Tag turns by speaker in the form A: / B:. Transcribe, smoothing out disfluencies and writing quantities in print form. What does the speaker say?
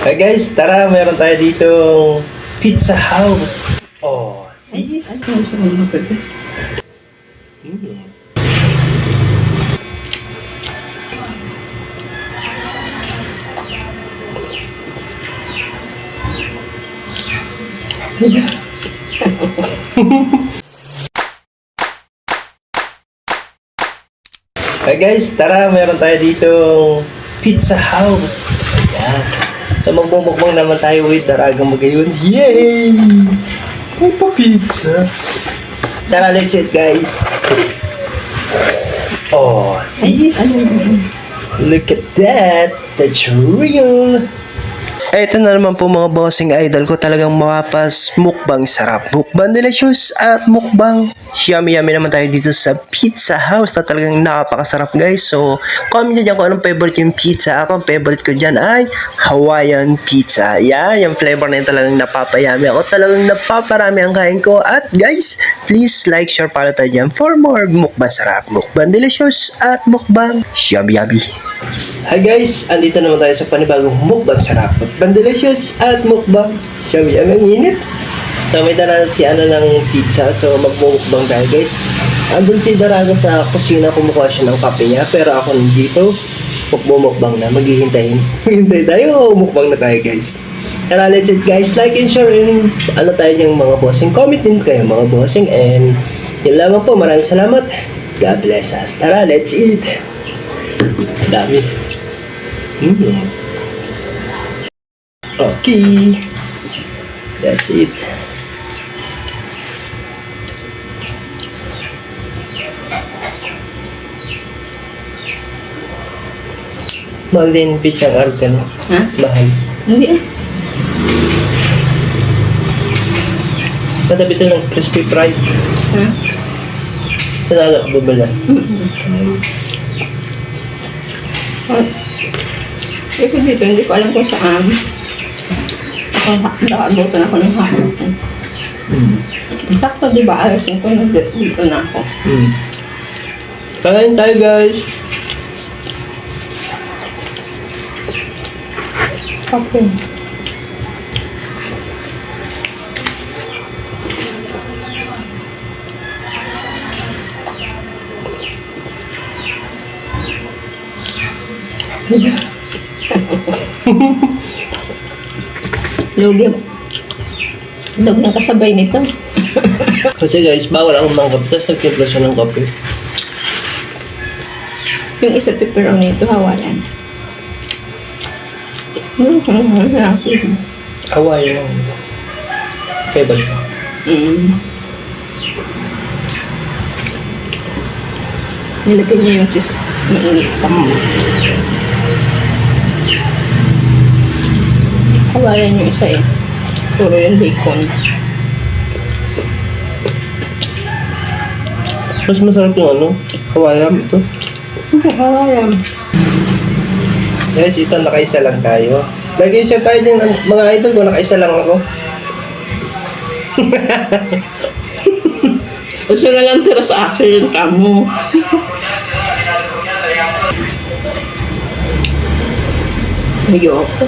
A: Hey guys, tara, meron tayo dito Pizza House. Oh, see?
B: Ay, ano sa mga bebe?
A: Hey guys, tara, meron tayo dito Pizza House. Ayan. So magbumukbang naman tayo with Daragang Magayon. Yay! May pa-pizza. Tara, let's eat guys. Oh, see? Look at that. That's real. Eto na naman po mga bossing idol ko, talagang mapapas mukbang sarap, mukbang delicious at mukbang yummy naman tayo dito sa Pizza House na talagang napakasarap guys. So comment nyo dyan kung anong favorite yung pizza. Ako ang favorite ko dyan ay Hawaiian pizza. Yan, yung flavor na yun talagang napapayami ako, talagang napaparami ang kain ko. At guys, please like, share para tayo dyan for more mukbang sarap, mukbang delicious at mukbang yummy. Hi guys, andito naman tayo sa panibagong mukbang sarap, mukbang delicious at mukbang yummy. Ang init. So may dala si ng pizza, so magmumukbang tayo guys. Andun si Daraga sa kusina, kumukuha siya ng kape niya, pero ako nandito, magmumukbang na, maghihintay tayo, mukbang na tayo guys. Tara, let's eat guys, like and share, and ano tayo yung mga bossing, comment din kayo mga bossing, and yun lamang po, maraming salamat, God bless us. Tara, let's eat. Dami. Okay. That's it. Mahal din pichang argan.
B: Ha?
A: Mahal.
B: Hindi eh.
A: Matabi ito ng crispy fried.
B: Ha?
A: Nalala ka ba bala?
B: Kasi dito, hindi ko alam kung saan. Nakaabutan ako ng hapon. Sakto, di ba? Ayusin ko, dito na ako.
A: Kakain tayo guys.
B: Okay. Lugi. Lug ng kasabay nito.
A: Kasi guys, bawal ang mangkap. Tapos nagtimpla siya ng kape.
B: Yung isa pepperoni ito, Hawaiian.
A: Hawaii lang. Favorite ko.
B: Nilagay niya yung cheese. Mainit pa. Hawaiian yung isa eh. Puro yung bacon.
A: Mas masarap yung Hawaiian ito.
B: Hawaiian.
A: Guys, ito nakaisa lang tayo. Lagi siya tayo din, mga idol ko, nakaisa lang ako.
B: Kasi na lang tira sa accident kamo. Ayoko.